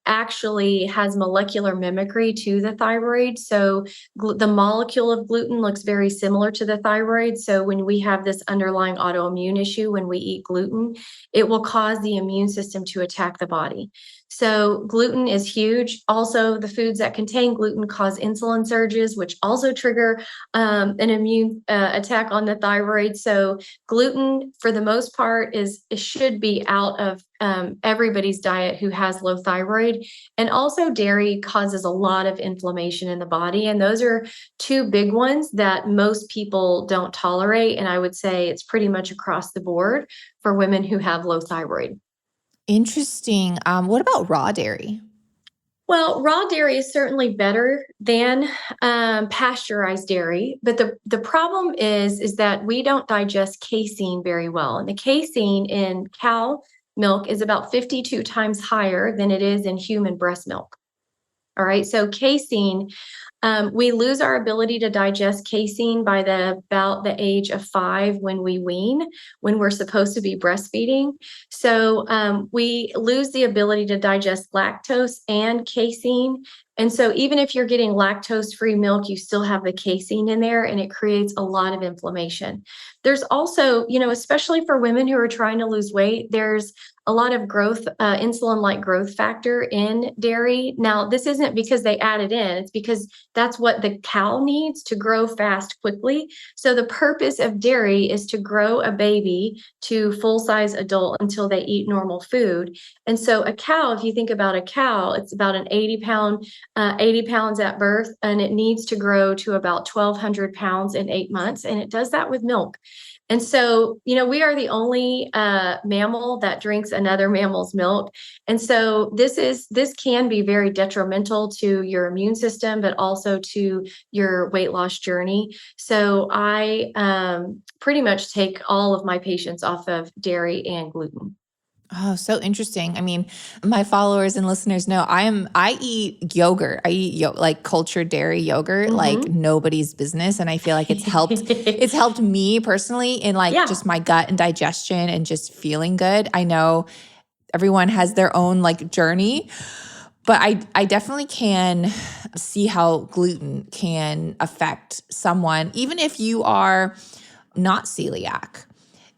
actually has molecular mimicry to the thyroid. So the molecule of gluten looks very similar to the thyroid. So when we have this underlying autoimmune issue, when we eat gluten, it will cause the immune system to attack the body. So gluten is huge. Also, the foods that contain gluten cause insulin surges, which also trigger an immune attack on the thyroid. So gluten, for the most part, it should be out of everybody's diet who has low thyroid. And also dairy causes a lot of inflammation in the body. And those are two big ones that most people don't tolerate. And I would say it's pretty much across the board for women who have low thyroid. Interesting. What about raw dairy? Well, raw dairy is certainly better than pasteurized dairy, but the problem is that we don't digest casein very well, and the casein in cow milk is about 52 times higher than it is in human breast milk. All right, so casein, we lose our ability to digest casein by about the age of 5 when we wean, when we're supposed to be breastfeeding. So we lose the ability to digest lactose and casein. And so even if you're getting lactose-free milk, you still have the casein in there, and it creates a lot of inflammation. There's also, especially for women who are trying to lose weight, there's a lot of growth, insulin-like growth factor in dairy. Now, this isn't because they add it in, it's because that's what the cow needs to grow fast quickly. So the purpose of dairy is to grow a baby to full-size adult until they eat normal food. And so a cow, if you think about a cow, it's about an 80 pounds at birth, and it needs to grow to about 1,200 pounds in 8 months. And it does that with milk. And so, we are the only mammal that drinks another mammal's milk. And so this can be very detrimental to your immune system, but also to your weight loss journey. So I pretty much take all of my patients off of dairy and gluten. Oh, so interesting. I mean, my followers and listeners know I eat yogurt. I eat like cultured dairy yogurt like nobody's business. And I feel like it's helped me personally in like just my gut and digestion and just feeling good. I know everyone has their own like journey, but I definitely can see how gluten can affect someone, even if you are not celiac.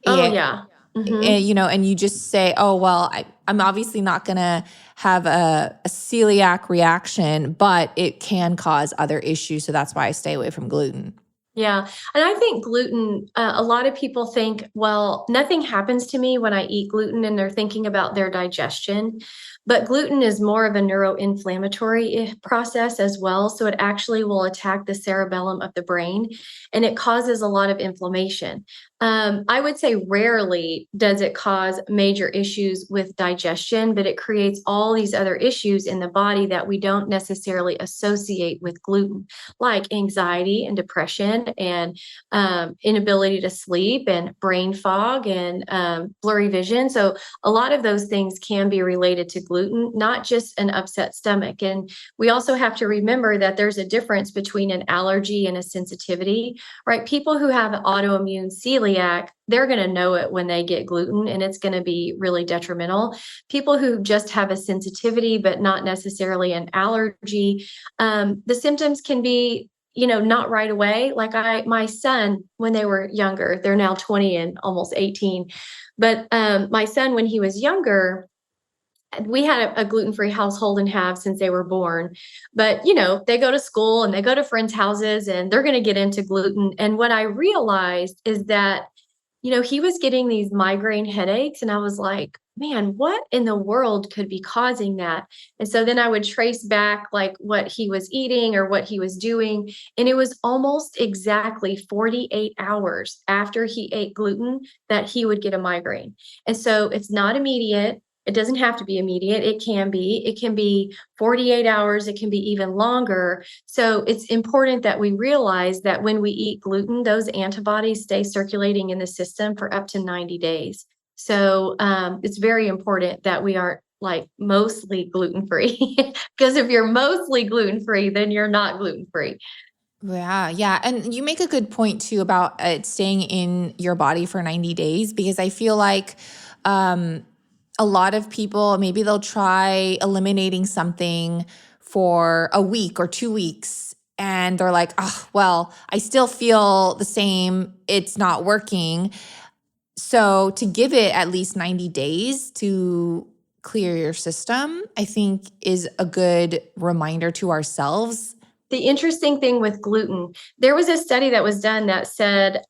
Yeah. And, and you just say, oh, well, I'm obviously not going to have a celiac reaction, but it can cause other issues. So that's why I stay away from gluten. Yeah. And I think gluten, a lot of people think, well, nothing happens to me when I eat gluten, and they're thinking about their digestion. But gluten is more of a neuroinflammatory process as well. So it actually will attack the cerebellum of the brain, and it causes a lot of inflammation. I would say rarely does it cause major issues with digestion, but it creates all these other issues in the body that we don't necessarily associate with gluten, like anxiety and depression and inability to sleep and brain fog and blurry vision. So a lot of those things can be related to gluten, not just an upset stomach. And we also have to remember that there's a difference between an allergy and a sensitivity, right? People who have autoimmune celiac, they're going to know it when they get gluten, and it's going to be really detrimental. People who just have a sensitivity, but not necessarily an allergy, the symptoms can be, not right away. Like my son, when they were younger, they're now 20 and almost 18. But my son, when he was younger, we had a gluten-free household and have since they were born. But, they go to school and they go to friends' houses and they're going to get into gluten. And what I realized is that, he was getting these migraine headaches. And I was like, man, what in the world could be causing that? And so then I would trace back like what he was eating or what he was doing. And it was almost exactly 48 hours after he ate gluten that he would get a migraine. And so it's not immediate. It doesn't have to be immediate. It can be. It can be 48 hours. It can be even longer. So it's important that we realize that when we eat gluten, those antibodies stay circulating in the system for up to 90 days. So it's very important that we aren't like mostly gluten-free, because if you're mostly gluten-free, then you're not gluten-free. Yeah, yeah. And you make a good point too about it staying in your body for 90 days, because I feel like a lot of people, maybe they'll try eliminating something for a week or 2 weeks. And they're like, oh, well, I still feel the same. It's not working. So to give it at least 90 days to clear your system, I think is a good reminder to ourselves. The interesting thing with gluten, there was a study that was done that said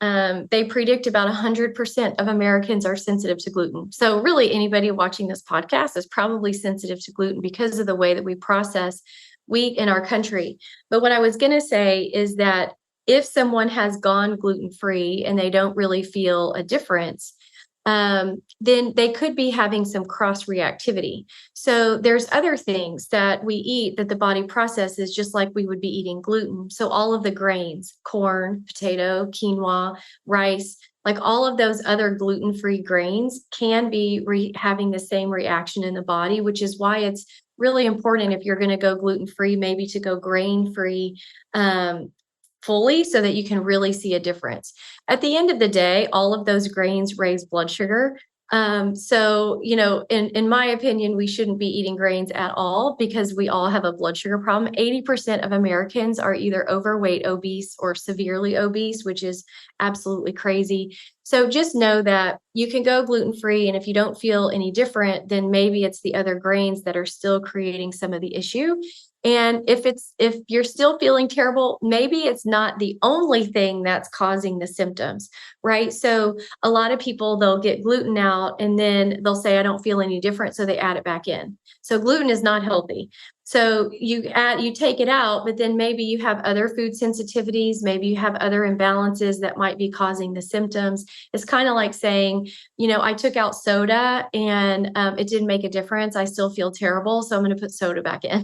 they predict about 100% of Americans are sensitive to gluten. So really anybody watching this podcast is probably sensitive to gluten because of the way that we process wheat in our country. But what I was going to say is that if someone has gone gluten-free and they don't really feel a difference, then they could be having some cross reactivity. So there's other things that we eat that the body processes just like we would be eating gluten. So all of the grains, corn, potato, quinoa, rice, like all of those other gluten-free grains can be having the same reaction in the body, which is why it's really important if you're going to go gluten-free, maybe to go grain-free fully so that you can really see a difference. At the end of the day, all of those grains raise blood sugar. So, in my opinion, we shouldn't be eating grains at all because we all have a blood sugar problem. 80% of Americans are either overweight, obese, or severely obese, which is absolutely crazy. So just know that you can go gluten-free, and if you don't feel any different, then maybe it's the other grains that are still creating some of the issue. And if you're still feeling terrible, maybe it's not the only thing that's causing the symptoms, right? So a lot of people, they'll get gluten out and then they'll say, I don't feel any different. So they add it back in. So gluten is not healthy. So you take it out, but then maybe you have other food sensitivities. Maybe you have other imbalances that might be causing the symptoms. It's kind of like saying, I took out soda and it didn't make a difference. I still feel terrible. So I'm going to put soda back in.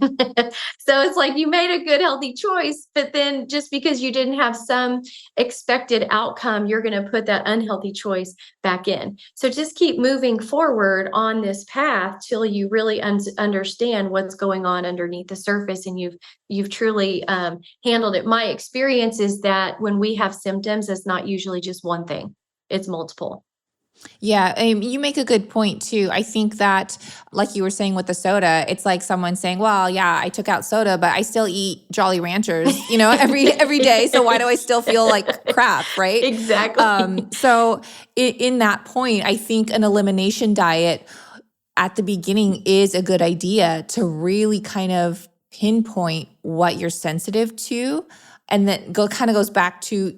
So it's like you made a good, healthy choice, but then just because you didn't have some expected outcome, you're going to put that unhealthy choice back in. So just keep moving forward on this path till you really understand what's going on underneath the surface, and you've truly handled it. My experience is that when we have symptoms, it's not usually just one thing; it's multiple. Yeah, you make a good point too. I think that, like you were saying with the soda, it's like someone saying, "Well, yeah, I took out soda, but I still eat Jolly Ranchers, every day. So why do I still feel like crap?" Right? Exactly. So in that point, I think an elimination diet at the beginning is a good idea to really kind of pinpoint what you're sensitive to, and then goes back to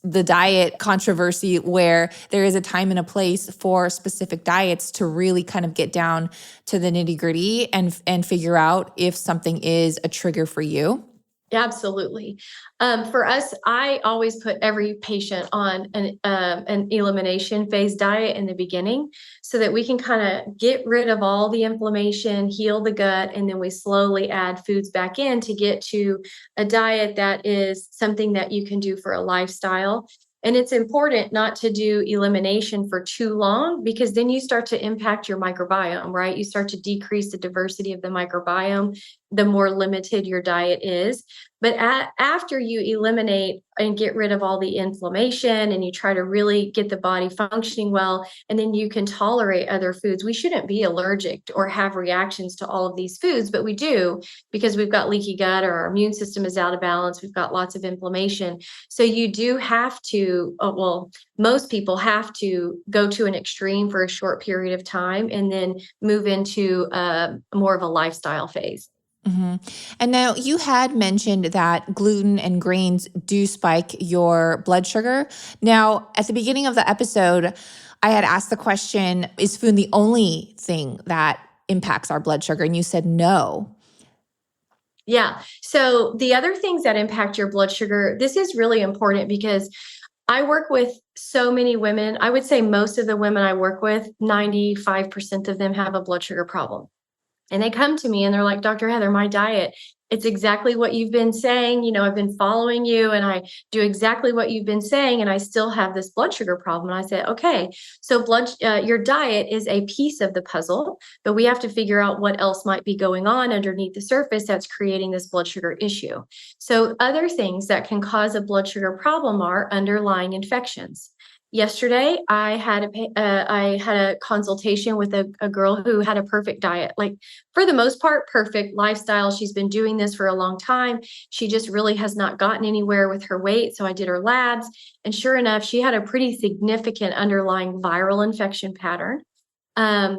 the diet controversy where there is a time and a place for specific diets to really kind of get down to the nitty-gritty and figure out if something is a trigger for you. Absolutely. For us, I always put every patient on an elimination phase diet in the beginning so that we can kind of get rid of all the inflammation, heal the gut, and then we slowly add foods back in to get to a diet that is something that you can do for a lifestyle. And it's important not to do elimination for too long because then you start to impact your microbiome, right? You start to decrease the diversity of the microbiome. the more limited your diet is. But after you eliminate and get rid of all the inflammation and you try to really get the body functioning well, and then you can tolerate other foods. We shouldn't be allergic or have reactions to all of these foods, but we do because we've got leaky gut or our immune system is out of balance. We've got lots of inflammation. So you do have to, most people have to go to an extreme for a short period of time and then move into more of a lifestyle phase. Mm-hmm. And now you had mentioned that gluten and grains do spike your blood sugar. Now, at the beginning of the episode, I had asked the question, is food the only thing that impacts our blood sugar? And you said no. Yeah. So the other things that impact your blood sugar, this is really important because I work with so many women. I would say most of the women I work with, 95% of them have a blood sugar problem. And they come to me and they're like, Dr. Heather, my diet, it's exactly what you've been saying. You know, I've been following you and I do exactly what you've been saying. And I still have this blood sugar problem. And I said, okay, so your diet is a piece of the puzzle, but we have to figure out what else might be going on underneath the surface that's creating this blood sugar issue. So other things that can cause a blood sugar problem are underlying infections. Yesterday, I had a consultation with a girl who had a perfect diet, like for the most part, perfect lifestyle. She's been doing this for a long time. She just really has not gotten anywhere with her weight. So I did her labs, and sure enough, she had a pretty significant underlying viral infection pattern.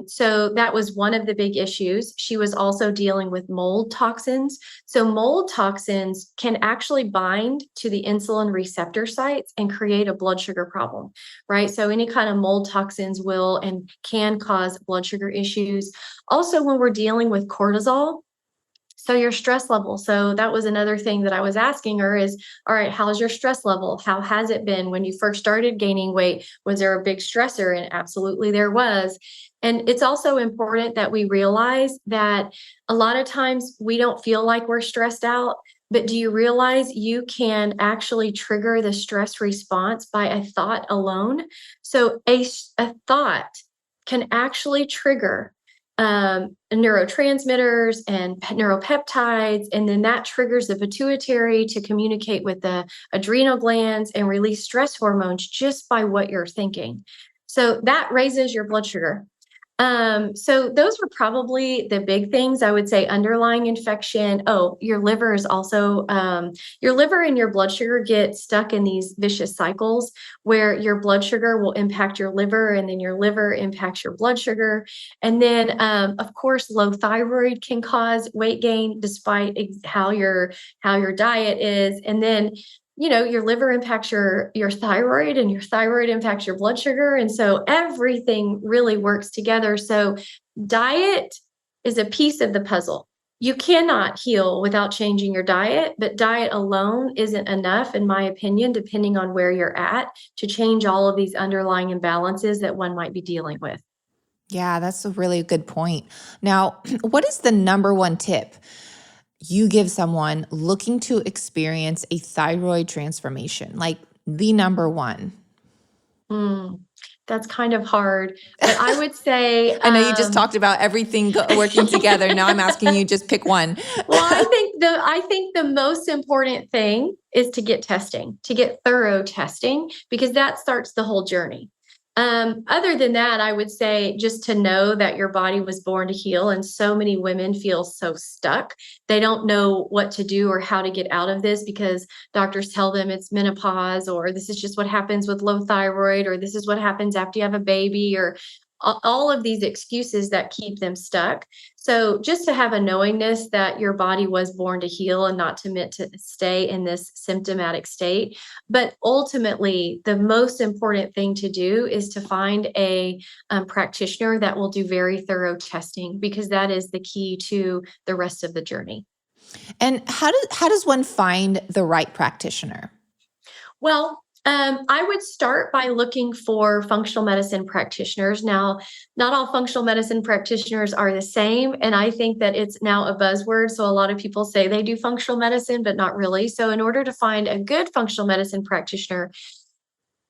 So that was one of the big issues. She was also dealing with mold toxins. So mold toxins can actually bind to the insulin receptor sites and create a blood sugar problem, right? So any kind of mold toxins will and can cause blood sugar issues. Also, when we're dealing with cortisol, so your stress level. So that was another thing that I was asking her is, all right, how's your stress level? How has it been when you first started gaining weight? Was there a big stressor? And absolutely there was. And it's also important that we realize that a lot of times we don't feel like we're stressed out, but do you realize you can actually trigger the stress response by a thought alone? So a thought can actually trigger neurotransmitters and neuropeptides, and then that triggers the pituitary to communicate with the adrenal glands and release stress hormones just by what you're thinking. So that raises your blood sugar. So those were probably the big things. I would say underlying infection. Oh, your liver is also, your liver and your blood sugar get stuck in these vicious cycles where your blood sugar will impact your liver and then your liver impacts your blood sugar. And then, of course, low thyroid can cause weight gain despite how your diet is. And then your liver impacts your thyroid and your thyroid impacts your blood sugar. And so everything really works together. So diet is a piece of the puzzle. You cannot heal without changing your diet, but diet alone isn't enough, in my opinion, depending on where you're at, to change all of these underlying imbalances that one might be dealing with. Yeah, that's a really good point. Now, what is the number one tip you give someone looking to experience a thyroid transformation, like the number one? That's kind of hard, but I would say I know you just talked about everything working together. Now I'm asking you just pick one. Well, I think the most important thing is to get testing, to get thorough testing, because that starts the whole journey. Other than that, I would say just to know that your body was born to heal. And so many women feel so stuck. They don't know what to do or how to get out of this because doctors tell them it's menopause, or this is just what happens with low thyroid, or this is what happens after you have a baby, or all of these excuses that keep them stuck. So just to have a knowingness that your body was born to heal and not meant to stay in this symptomatic state. But ultimately, the most important thing to do is to find a practitioner that will do very thorough testing, because that is the key to the rest of the journey. And how does one find the right practitioner? Well, I would start by looking for functional medicine practitioners. Now, not all functional medicine practitioners are the same, and I think that it's now a buzzword. So a lot of people say they do functional medicine, but not really. So in order to find a good functional medicine practitioner,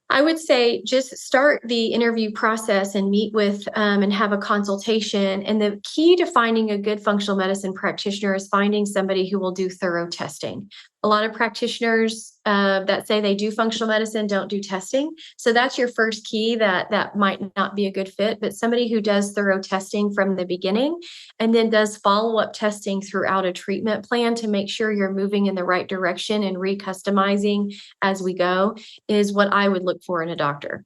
I would say just start the interview process and meet with and have a consultation. And the key to finding a good functional medicine practitioner is finding somebody who will do thorough testing. A lot of practitioners that say they do functional medicine don't do testing. So that's your first key that might not be a good fit, but somebody who does thorough testing from the beginning and then does follow-up testing throughout a treatment plan to make sure you're moving in the right direction and recustomizing as we go is what I would look for in a doctor.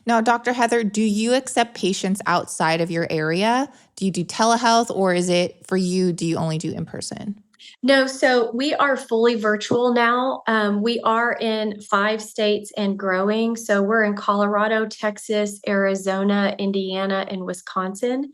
Now, Dr. Heather, do you accept patients outside of your area? Do you do telehealth, or is it for you, do you only do in person? No, so we are fully virtual now. We are in 5 states and growing. So we're in Colorado, Texas, Arizona, Indiana, and Wisconsin.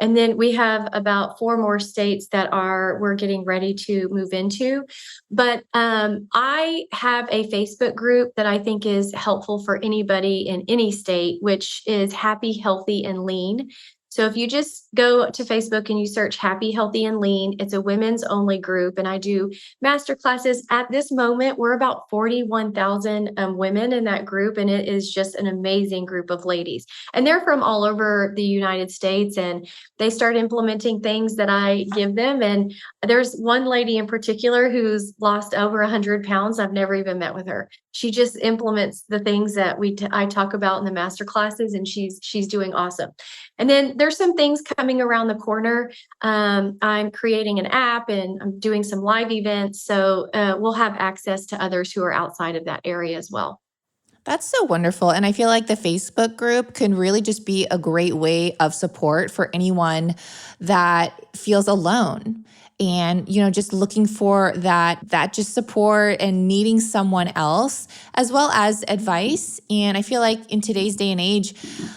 And then we have about 4 more states that we're getting ready to move into. But I have a Facebook group that I think is helpful for anybody in any state, which is Happy, Healthy, and Lean. So if you just go to Facebook and you search Happy, Healthy, and Lean, it's a women's only group. And I do master classes. At this moment, we're about 41,000 women in that group. And it is just an amazing group of ladies. And they're from all over the United States. And they start implementing things that I give them. And there's one lady in particular who's lost over 100 pounds. I've never even met with her. She just implements the things that I talk about in the master classes, and she's doing awesome. And then there's some things coming around the corner. I'm creating an app and I'm doing some live events. So we'll have access to others who are outside of that area as well. That's so wonderful. And I feel like the Facebook group can really just be a great way of support for anyone that feels alone. And, just looking for that just support and needing someone else, as well as advice. And I feel like in today's day and age,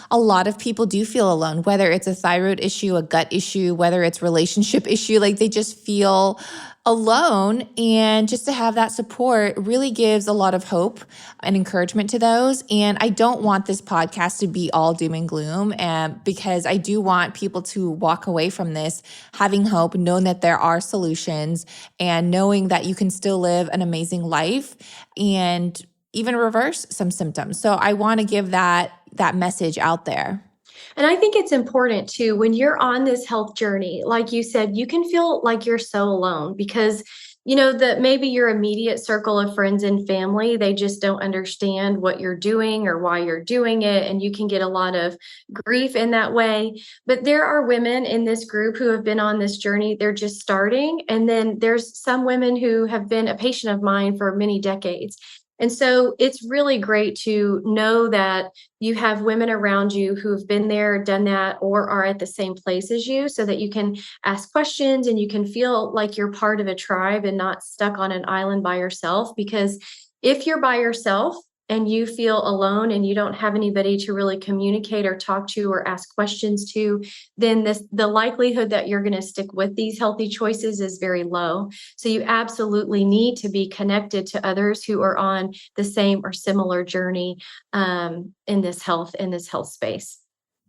a lot of people do feel alone, whether it's a thyroid issue, a gut issue, whether it's relationship issue, like they just feel alone. And just to have that support really gives a lot of hope and encouragement to those. And I don't want this podcast to be all doom and gloom, because I do want people to walk away from this having hope, knowing that there are solutions and knowing that you can still live an amazing life and even reverse some symptoms. So I want to give that message out there. And I think it's important too, when you're on this health journey, like you said, you can feel like you're so alone because, that maybe your immediate circle of friends and family, they just don't understand what you're doing or why you're doing it. And you can get a lot of grief in that way. But there are women in this group who have been on this journey. They're just starting. And then there's some women who have been a patient of mine for many decades. And so it's really great to know that you have women around you who have been there, done that, or are at the same place as you so that you can ask questions and you can feel like you're part of a tribe and not stuck on an island by yourself. Because if you're by yourself and you feel alone and you don't have anybody to really communicate or talk to or ask questions to, then the likelihood that you're going to stick with these healthy choices is very low. So you absolutely need to be connected to others who are on the same or similar journey in this health space.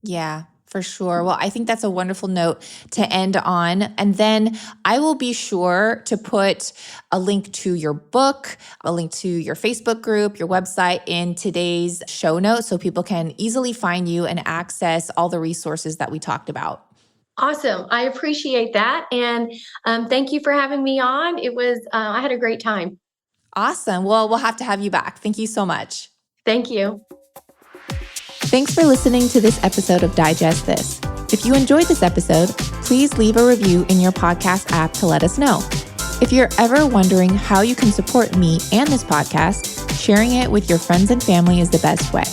Yeah, for sure. Well, I think that's a wonderful note to end on. And then I will be sure to put a link to your book, a link to your Facebook group, your website in today's show notes so people can easily find you and access all the resources that we talked about. Awesome. I appreciate that. And thank you for having me on. I had a great time. Awesome. Well, we'll have to have you back. Thank you so much. Thank you. Thanks for listening to this episode of Digest This. If you enjoyed this episode, please leave a review in your podcast app to let us know. If you're ever wondering how you can support me and this podcast, sharing it with your friends and family is the best way.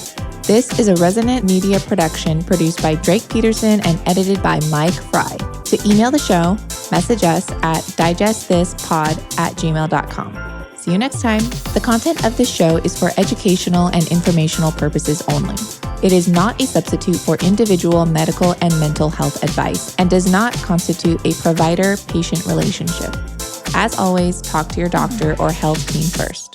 This is a Resonant Media production produced by Drake Peterson and edited by Mike Fry. To email the show, message us at digestthispod@gmail.com. See you next time. The content of this show is for educational and informational purposes only. It is not a substitute for individual medical and mental health advice and does not constitute a provider-patient relationship. As always, talk to your doctor or health team first.